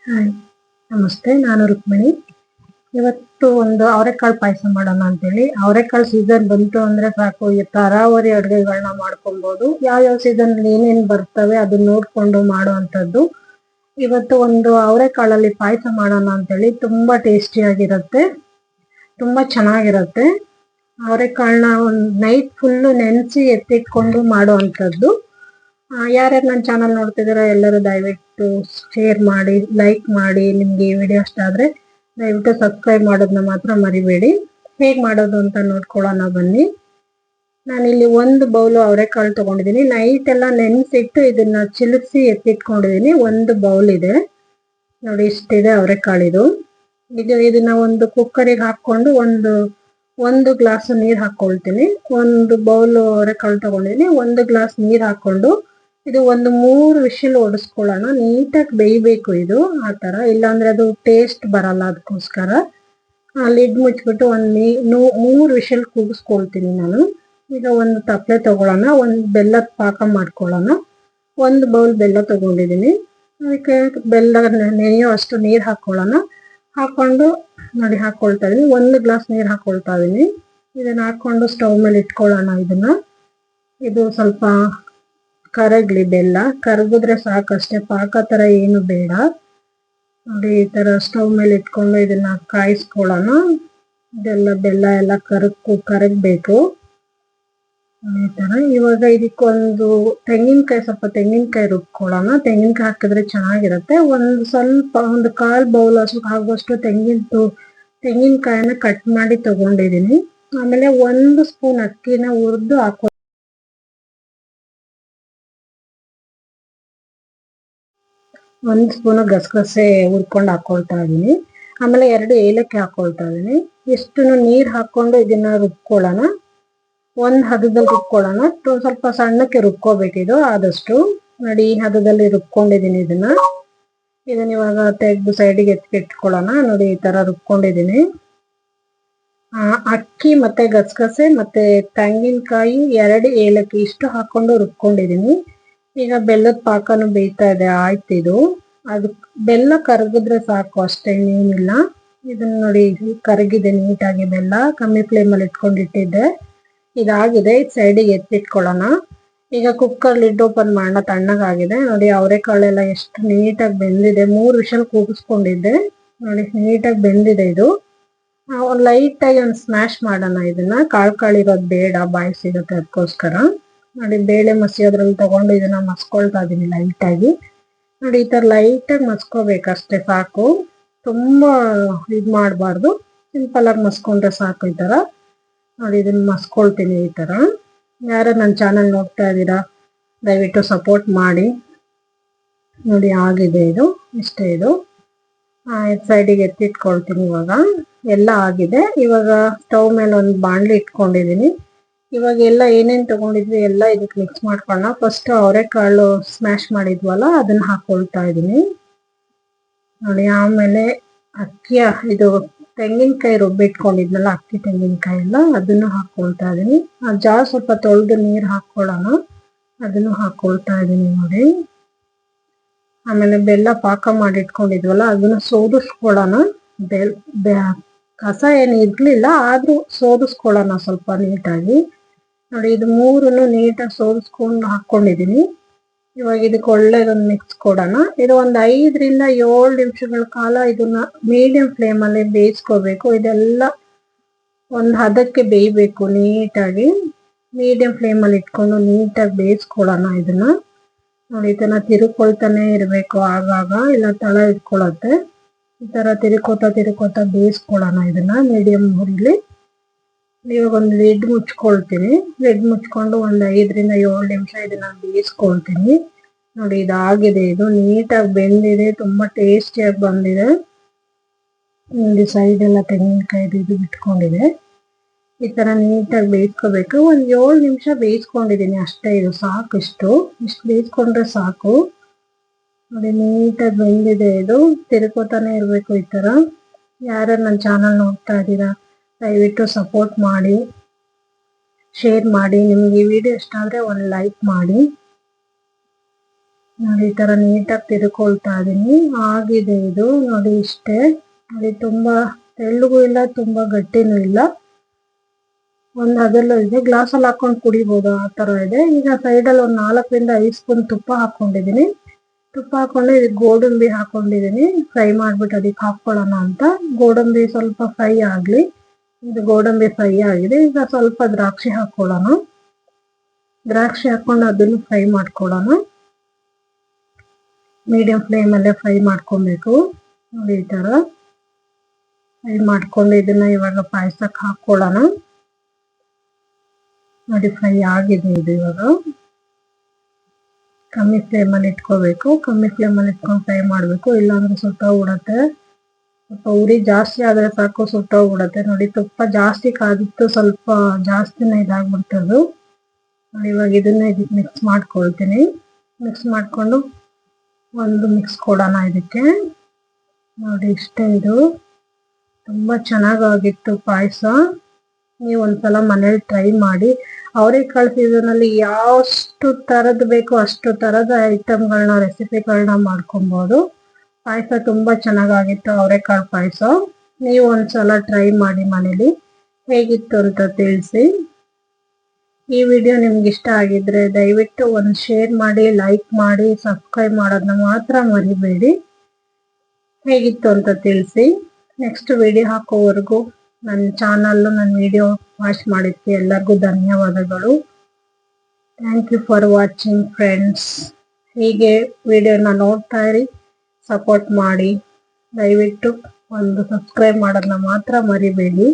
Hi, ನಮಸ್ತೆ. ನಾನು ರುಕ್ಮಿಣಿ. ಇವತ್ತು ಒಂದು ಅವರೆಕಾಳು ಪಾಯಸ ಮಾಡೋಣ ಅಂತೇಳಿ. ಅವರೆಕಾಳು ಸೀಸನ್ ಬಂತು ಅಂದ್ರೆ ಸಾಕು, ಈ ತರಾವರಿ ಅಡುಗೆಗಳನ್ನ ಮಾಡ್ಕೊಬೋದು. ಯಾವ್ಯಾವ ಸೀಸನ್ ಏನೇನು ಬರ್ತವೆ ಅದನ್ನ ನೋಡ್ಕೊಂಡು ಮಾಡುವಂಥದ್ದು. ಇವತ್ತು ಒಂದು ಅವರೆಕಾಳಲ್ಲಿ ಪಾಯಸ ಮಾಡೋಣ ಅಂತೇಳಿ. ತುಂಬಾ ಟೇಸ್ಟಿಯಾಗಿರುತ್ತೆ, ತುಂಬಾ ಚೆನ್ನಾಗಿರುತ್ತೆ. ಅವರೆಕಾಳನ್ನ ಒಂದು ನೈಟ್ ಫುಲ್ಲು ನೆನೆಸಿ ಎತ್ತಿಟ್ಕೊಂಡು ಮಾಡುವಂಥದ್ದು. ಯಾರ್ಯಾರು ನನ್ನ ಚಾನಲ್ ನೋಡ್ತಿದ್ದೀರಾ ಎಲ್ಲರೂ ದಯವಿಟ್ಟು ಶೇರ್ ಮಾಡಿ, ಲೈಕ್ ಮಾಡಿ. ನಿಮ್ಗೆ ಈ ವಿಡಿಯೋ ಇಷ್ಟ ಆದ್ರೆ ದಯವಿಟ್ಟು ಸಬ್ಸ್ಕ್ರೈಬ್ ಮಾಡೋದನ್ನ ಮಾತ್ರ ಮರಿಬೇಡಿ. ಹೇಗೆ ಮಾಡೋದು ಅಂತ ನೋಡ್ಕೊಳ್ಳೋಣ ಬನ್ನಿ. ನಾನಿಲ್ಲಿ ಒಂದು ಬೌಲು ಅವರೆಕಾಳು ತಗೊಂಡಿದ್ದೀನಿ. ನೈಟ್ ಎಲ್ಲ ನೆನೆಸಿಟ್ಟು ಇದನ್ನ ಚಿಲಿಸಿ ಎತ್ತಿಟ್ಕೊಂಡಿದ್ದೀನಿ. ಒಂದು ಬೌಲ್ ಇದೆ ನೋಡಿ, ಇಷ್ಟಿದೆ ಅವರೆಕಾಳಿದು. ಇದನ್ನ ಒಂದು ಕುಕ್ಕರಿಗೆ ಹಾಕೊಂಡು ಒಂದು ಗ್ಲಾಸ್ ನೀರು ಹಾಕೊಳ್ತೀನಿ. ಒಂದು ಬೌಲ್ ಅವರೆಕಾಳು ತಗೊಂಡಿದ್ದೀನಿ. ಒಂದು ಗ್ಲಾಸ್ ನೀರು ಹಾಕೊಂಡು ಇದು ಒಂದು 3 ವಿಷಲ್ ಹೊಡಿಸ್ಕೊಳ್ಳೋಣ. ನೀಟಾಗಿ ಬೇಯಬೇಕು ಇದು, ಆ ಥರ. ಇಲ್ಲಾಂದ್ರೆ ಅದು ಟೇಸ್ಟ್ ಬರಲ್ಲ. ಅದಕ್ಕೋಸ್ಕರ ಲಿಡ್ ಮುಚ್ಬಿಟ್ಟು 3 ವಿಷಲ್ ಕೂಗಿಸ್ಕೊಳ್ತೀನಿ ನಾನು. ಈಗ ಒಂದು ತಪ್ಪಲೆ ತಗೊಳ್ಳೋಣ. ಒಂದು ಬೆಲ್ಲದ ಪಾಕ ಮಾಡ್ಕೊಳ್ಳೋಣ. ಒಂದು ಬೌಲ್ ಬೆಲ್ಲ ತಗೊಂಡಿದ್ದೀನಿ. ಅದಕ್ಕೆ ಬೆಲ್ಲ ನೆನೆಯೋ ಅಷ್ಟು ನೀರು ಹಾಕೊಳ್ಳೋಣ. ಹಾಕೊಂಡು ನೋಡಿ ಹಾಕೊಳ್ತಾ ಇದೀನಿ. 1 ಗ್ಲಾಸ್ ನೀರು ಹಾಕೊಳ್ತಾ ಇದೀನಿ. ಇದನ್ನ ಹಾಕೊಂಡು ಸ್ಟವ್ ಮೇಲೆ ಇಟ್ಕೊಳ್ಳೋಣ. ಇದು ಸ್ವಲ್ಪ ಕರಗ್ಲಿ. ಬೆಲ್ಲ ಕರಗಿದ್ರೆ ಸಾಕಷ್ಟೇ, ಪಾಕ ತರ ಏನು ಬೇಡ. ನೋಡಿ ಈ ತರ ಸ್ಟವ್ ಮೇಲೆ ಇಟ್ಕೊಂಡು ಇದನ್ನ ಕಾಯಿಸ್ಕೊಳ್ಳೋಣ. ಬೆಲ್ಲ ಎಲ್ಲ ಕರಗ್ಬೇಕು ಈ ತರ. ಇವಾಗ ಇದಕ್ಕೊಂದು ಸ್ವಲ್ಪ ತೆಂಗಿನಕಾಯಿ ರುಬ್ಕೊಳ್ಳೋಣ. ತೆಂಗಿನಕಾಯಿ ಹಾಕಿದ್ರೆ ಚೆನ್ನಾಗಿರುತ್ತೆ. ಒಂದು 1/4 ಬೌಲ್ ಆಗುವಷ್ಟು ತೆಂಗಿನಕಾಯಿನ ಕಟ್ ಮಾಡಿ ತಗೊಂಡಿದ್ದೀನಿ. ಆಮೇಲೆ 1 ಸ್ಪೂನ್ ಅಕ್ಕಿನ ಹುರಿದು 1 ಸ್ಪೂನ್ ಗಸಗಸೆ ಹುರ್ಕೊಂಡು ಹಾಕೊಳ್ತಾ ಇದೀನಿ. ಆಮೇಲೆ 2 ಏಲಕ್ಕಿ ಹಾಕೊಳ್ತಾ ಇದೀನಿ. ಎಷ್ಟು ನೀರ್ ಹಾಕೊಂಡು ಇದನ್ನ ರುಬ್ಕೊಳ್ಳೋಣ. ಒಂದ್ ಹದದಲ್ಲಿ ರುಬ್ಕೊಳ್ಳೋಣ. ಸ್ವಲ್ಪ ಸಣ್ಣಕ್ಕೆ ರುಬ್ಕೋಬೇಕಿದು ಆದಷ್ಟು. ನೋಡಿ ಈ ಹದದಲ್ಲಿ ರುಬ್ಕೊಂಡಿದೀನಿ ಇದನ್ನ ಇವಾಗ ತೆಗೆದು ಸೈಡಿಗೆ ಎತ್ತಿಟ್ಕೊಳ್ಳೋಣ. ನೋಡಿ ಈ ತರ ರುಬ್ಕೊಂಡಿದೀನಿ. ಅಕ್ಕಿ ಮತ್ತೆ ಗಸಗಸೆ ಮತ್ತೆ ತೆಂಗಿನಕಾಯಿ 2 ಏಲಕ್ಕಿ ಇಷ್ಟು ಹಾಕೊಂಡು ರುಬ್ಕೊಂಡಿದೀನಿ. ಈಗ ಬೆಲ್ಲದ ಪಾಕನು ಬೇಯ್ತಾ ಇದೆ. ಆಯ್ತು, ಇದು ಅದು ಬೆಲ್ಲ ಕರಗಿದ್ರೆ ಸಾಕು, ಅಷ್ಟೇ, ಏನಿಲ್ಲ. ಇದನ್ನ ನೋಡಿ ಕರಗಿದೆ ನೀಟಾಗಿ. ಬೆಲ್ಲ ಕಮ್ಮಿ ಫ್ಲೇಮಲ್ಲಿ ಇಟ್ಕೊಂಡಿಟ್ಟಿದ್ದೆ. ಇದಾಗಿದೆ. ಸೈಡಿಗೆ ಎತ್ತಿಟ್ಕೊಳ್ಳೋಣ. ಈಗ ಕುಕ್ಕರ್ ಲಿಡ್ ಓಪನ್ ಮಾಡೋಣ. ತಣ್ಣಗಾಗಿದೆ. ನೋಡಿ ಅವರೆಕಾಳೆಲ್ಲ ಎಷ್ಟು ನೀಟಾಗಿ ಬೆಂದಿದೆ. 3 ವಿಷಲ್ ಕೂಗಿಸ್ಕೊಂಡಿದ್ದೆ. ನೋಡಿ ನೀಟಾಗಿ ಬೆಂದಿದೆ ಇದು. ಲೈಟ್ ಆಗಿ ಒಂದು ಸ್ಮ್ಯಾಶ್ ಮಾಡೋಣ. ಇದನ್ನ ಕಾಳಿರೋದು ಬೇಡ, ಬಾಯಿ ಸಿಗುತ್ತೆ, ಅದಕ್ಕೋಸ್ಕರ. ನೋಡಿ ಬೇಳೆ ಮಸಿಯೋದ್ರಲ್ಲಿ ತಗೊಂಡು ಇದನ್ನ ಮಸ್ಕೊಳ್ತಾ ಇದೀನಿ ಲೈಟ್ ಆಗಿ. ನೋಡಿ ಈ ತರ ಲೈಟ್ ಆಗಿ ಮಸ್ಕೋಬೇಕಷ್ಟೇ, ಸಾಕು. ತುಂಬಾ ಇದ್ ಮಾಡಬಾರ್ದು. ಸಿಂಪಲ್ ಆಗಿ ಮಸ್ಕೊಂಡ್ರೆ ಸಾಕು. ಈ ತರ ನೋಡಿ ಇದನ್ನ ಮಸ್ಕೊಳ್ತೀನಿ ಈ ತರ. ಯಾರು ನನ್ನ ಚಾನಲ್ ನೋಡ್ತಾ ಇದ್ದೀರಾ ದಯವಿಟ್ಟು ಸಪೋರ್ಟ್ ಮಾಡಿ. ನೋಡಿ ಆಗಿದೆ ಇದು, ಇಷ್ಟೇ ಇದು. ಸೈಡಿಗೆ ಎತ್ತಿಟ್ಕೊಳ್ತೀನಿ. ಇವಾಗ ಎಲ್ಲ ಆಗಿದೆ. ಇವಾಗ ಸ್ಟವ್ ಮೇಲೆ ಒಂದು ಬಾಣಲಿ ಇಟ್ಕೊಂಡಿದೀನಿ. ಇವಾಗ ಎಲ್ಲ ಏನೇನು ತಗೊಂಡಿದ್ವಿ ಎಲ್ಲ ಇದಕ್ಕೆ ಮಿಕ್ಸ್ ಮಾಡ್ಕೊಳ್ಳೋಣ. ಫಸ್ಟ್ ಅವರೆಕಾಳು ಸ್ಮ್ಯಾಶ್ ಮಾಡಿದ್ವಲ್ಲ ಅದನ್ನ ಹಾಕೊಳ್ತಾ ಇದೀನಿ ನೋಡಿ. ಆಮೇಲೆ ಇದು ತೆಂಗಿನಕಾಯಿ ರುಬ್ಬಿಟ್ಕೊಂಡಿದ್ನಲ್ಲ, ಅಕ್ಕಿ ತೆಂಗಿನಕಾಯಿ ಎಲ್ಲ, ಅದನ್ನು ಹಾಕೊಳ್ತಾ ಇದೀನಿ. ಸ್ವಲ್ಪ ತೊಳೆದು ನೀರು ಹಾಕೊಳ್ಳೋಣ. ಅದನ್ನು ಹಾಕೊಳ್ತಾ ಇದೀನಿ ನೋಡಿ. ಆಮೇಲೆ ಬೆಲ್ಲ ಪಾಕ ಮಾಡಿಟ್ಕೊಂಡಿದ್ವಲ್ಲ ಅದನ್ನ ಸೋದಿಸ್ಕೊಳ್ಳೋಣ. ಕಸ ಏನು ಇರ್ಲಿಲ್ಲ, ಆದ್ರೂ ಸೋದಿಸ್ಕೊಳ್ಳೋಣ ಸ್ವಲ್ಪ ನೀಟಾಗಿ. ನೋಡಿ ಇದು 3 ನೀಟಾಗಿ ಸೋದಿಸ್ಕೊಂಡು ಹಾಕೊಂಡಿದೀನಿ. ಇವಾಗ ಇದಕ್ಕೆ ಒಳ್ಳೆದೊಂದು ಮಿಕ್ಸ್ ಕೊಡೋಣ. ಇದು ಒಂದು 5 ರಿಂದ 7 ನಿಮಿಷಗಳ ಕಾಲ ಇದನ್ನ ಮೀಡಿಯಂ ಫ್ಲೇಮ್ ಅಲ್ಲಿ ಬೇಯಿಸ್ಕೋಬೇಕು. ಇದೆಲ್ಲ ಒಂದು ಹದಕ್ಕೆ ಬೇಯಬೇಕು ನೀಟಾಗಿ. ಮೀಡಿಯಂ ಫ್ಲೇಮ್ ಅಲ್ಲಿ ಇಟ್ಕೊಂಡು ನೀಟಾಗಿ ಬೇಯಿಸ್ಕೊಳ್ಳೋಣ ಇದನ್ನ. ನೋಡಿ ಇದನ್ನ ತಿರುಕೊಳ್ತಾನೆ ಇರಬೇಕು ಆಗಾಗ, ಇಲ್ಲ ತಳ ಇಟ್ಕೊಳತ್ತೆ. ಈ ತರ ತಿರುಕೋತಾ ಬೇಯಿಸ್ಕೊಳ್ಳೋಣ ಇದನ್ನ ಮೀಡಿಯಂ ಹುರಿಲಿ. ಇವಾಗ ಒಂದು ಲಿಡ್ ಮುಚ್ಕೊಳ್ತೀನಿ. ಲಿಡ್ ಮುಚ್ಕೊಂಡು ಒಂದು 5 ರಿಂದ 7 ನಿಮಿಷ ಇದನ್ನ ಬೇಯಿಸ್ಕೊಳ್ತೀನಿ. ನೋಡಿ ಇದಾಗಿದೆ. ಇದು ನೀಟಾಗಿ ಬೆಂದಿದೆ, ತುಂಬಾ ಟೇಸ್ಟಿಯಾಗಿ ಬಂದಿದೆ. ನೋಡಿ ಸೈಡ್ ಎಲ್ಲ ತೆಂಗಿನಕಾಯಿ ಇದು ಬಿಟ್ಕೊಂಡಿದೆ. ಈ ತರ ನೀಟಾಗಿ ಬೇಯಿಸ್ಕೋಬೇಕು. ಒಂದು 7 ನಿಮಿಷ ಬೇಯಿಸ್ಕೊಂಡಿದೀನಿ ಅಷ್ಟೇ. ಇದು ಸಾಕು, ಇಷ್ಟು ಬೇಯಿಸ್ಕೊಂಡ್ರೆ ಸಾಕು. ನೋಡಿ ನೀಟಾಗಿ ಬೆಂದಿದೆ ಇದು. ತಿರ್ಕೋತಾನೆ ಇರ್ಬೇಕು ಈ ತರ. ಯಾರು ನನ್ನ ಚಾನಲ್ ನೋಡ್ತಾ ಇದ್ದೀರಾ ದಯವಿಟ್ಟು ಸಪೋರ್ಟ್ ಮಾಡಿ, ಶೇರ್ ಮಾಡಿ. ನಿಮ್ಗೆ ಈ ವಿಡಿಯೋ ಇಷ್ಟ ಆದ್ರೆ ಒಂದು ಲೈಕ್ ಮಾಡಿ. ನೋಡಿ ಈ ತರ ನೀಟಾಗಿ ತಿರ್ಕೊಳ್ತಾ ಇದೀನಿ. ಆಗಿದೆ ಇದು ನೋಡಿ ಇಷ್ಟೇ. ನೋಡಿ ತುಂಬಾ ತೆಳ್ಳಗೂ ಇಲ್ಲ ತುಂಬಾ ಗಟ್ಟಿನೂ ಇಲ್ಲ, ಒಂದು ಅದೆಲ್ಲ ಇದೆ. ಗ್ಲಾಸ್ ಅಲ್ಲಿ ಹಾಕೊಂಡು ಕುಡಿಬಹುದು ಆ ತರ ಇದೆ. ಈಗ ಸೈಡ್ ಅಲ್ಲಿ ಒಂದು 4-5 ಸ್ಪೂನ್ ತುಪ್ಪ ಹಾಕೊಂಡಿದೀನಿ. ತುಪ್ಪ ಹಾಕೊಂಡು ಇದಕ್ಕೆ ಗೋಡಂಬಿ ಹಾಕೊಂಡಿದೀನಿ. ಫ್ರೈ ಮಾಡ್ಬಿಟ್ಟು ಅದಕ್ಕೆ ಹಾಕೊಳ್ಳೋಣ ಅಂತ. ಗೋಡಂಬಿ ಸ್ವಲ್ಪ ಫ್ರೈ ಆಗ್ಲಿ. ಇದು ಗೋಡಂಬಿ ಫ್ರೈ ಆಗಿದೆ. ಈಗ ಸ್ವಲ್ಪ ದ್ರಾಕ್ಷಿ ಹಾಕೊಳ್ಳೋಣ. ದ್ರಾಕ್ಷಿ ಹಾಕೊಂಡು ಅದನ್ನು ಫ್ರೈ ಮಾಡ್ಕೊಳ್ಳೋಣ. ಮೀಡಿಯಂ ಫ್ಲೇಮ್ ಅಲ್ಲೇ ಫ್ರೈ ಮಾಡ್ಕೊಬೇಕು. ನೋಡಿ ಈ ತರ ಫ್ರೈ ಮಾಡ್ಕೊಂಡು ಇದನ್ನ ಇವಾಗ ಪಾಯಸಕ್ಕೆ ಹಾಕೊಳ್ಳೋಣ. ನೋಡಿ ಫ್ರೈ ಆಗಿದೆ ಇದು. ಇವಾಗ ಕಮ್ಮಿ ಫ್ಲೇಮ್ ಅಲ್ಲಿ ಇಟ್ಕೋಬೇಕು. ಕಮ್ಮಿ ಫ್ಲೇಮ್ ಅಲ್ಲಿ ಇಟ್ಕೊಂಡು ಫ್ರೈ ಮಾಡ್ಬೇಕು, ಇಲ್ಲಾಂದ್ರೆ ಸುಟ್ಟೋಗ್ಬಿಡತ್ತೆ. ಸ್ವಲ್ಪ ಉರಿ ಜಾಸ್ತಿ ಆದ್ರೆ ಸಾಕು ಸುಟ್ಟೋಗ್ಬಿಡತ್ತೆ. ನೋಡಿ ತುಪ್ಪ ಜಾಸ್ತಿ ಕಾದಿತ್ತು, ಸ್ವಲ್ಪ ಜಾಸ್ತಿನೇ ಇದಾಗ್ಬಿಡ್ತದು. ನೋಡಿ ಇವಾಗ ಇದನ್ನ ಇದಕ್ಕೆ ಮಿಕ್ಸ್ ಮಾಡ್ಕೊಳ್ತೀನಿ. ಮಿಕ್ಸ್ ಮಾಡ್ಕೊಂಡು ಒಂದು ಮಿಕ್ಸ್ ಕೊಡೋಣ ಇದಕ್ಕೆ. ನೋಡಿ ಇಷ್ಟೇ. ಇದು ತುಂಬಾ ಚೆನ್ನಾಗಾಗಿತ್ತು ಪಾಯಸ. ನೀವು ಒಂದ್ಸಲ ಮನೇಲಿ ಟ್ರೈ ಮಾಡಿ. ಅವರೆಕಾಳು ಸೀಸನಲ್ಲಿ ಯಾವಷ್ಟು ತರದ್ ಬೇಕೋ ಅಷ್ಟು ತರದ ಐಟಮ್ಗಳನ್ನ ರೆಸಿಪಿಗಳನ್ನ ಮಾಡ್ಕೊಬಹುದು. ಪಾಯಸ ತುಂಬಾ ಚೆನ್ನಾಗಾಗಿತ್ತು, ಅವರೆಕಾಳು ಪಾಯಸ. ನೀವು ಒಂದ್ಸಲ ಟ್ರೈ ಮಾಡಿ ಮನೇಲಿ. ಹೇಗಿತ್ತು ಅಂತ ತಿಳಿಸಿ. ಈ ವಿಡಿಯೋ ನಿಮ್ಗೆ ಇಷ್ಟ ಆಗಿದ್ರೆ ದಯವಿಟ್ಟು ಒಂದು ಶೇರ್ ಮಾಡಿ, ಲೈಕ್ ಮಾಡಿ, ಸಬ್ಸ್ಕ್ರೈಬ್ ಮಾಡೋದನ್ನ ಮಾತ್ರ ಮರಿಬೇಡಿ. ಹೇಗಿತ್ತು ಅಂತ ತಿಳಿಸಿ. ನೆಕ್ಸ್ಟ್ ವಿಡಿಯೋ ಹಾಕೋವರೆಗೂ ನನ್ನ ಚಾನಲ್, ನನ್ನ ವಿಡಿಯೋ ವಾಚ್ ಮಾಡಿದ್ದಕ್ಕೆ ಎಲ್ಲರಿಗೂ ಧನ್ಯವಾದಗಳು. Thank you for watching friends. ಹೀಗೆ ವಿಡಿಯೋನ ನೋಡ್ತಾ ಇರಿ, ಸಪೋರ್ಟ್ ಮಾಡಿ. ದಯವಿಟ್ಟು ಒಂದು ಸಬ್ಸ್ಕ್ರೈಬ್ ಮಾಡೋದನ್ನ ಮಾತ್ರ ಮರಿಬೇಡಿ.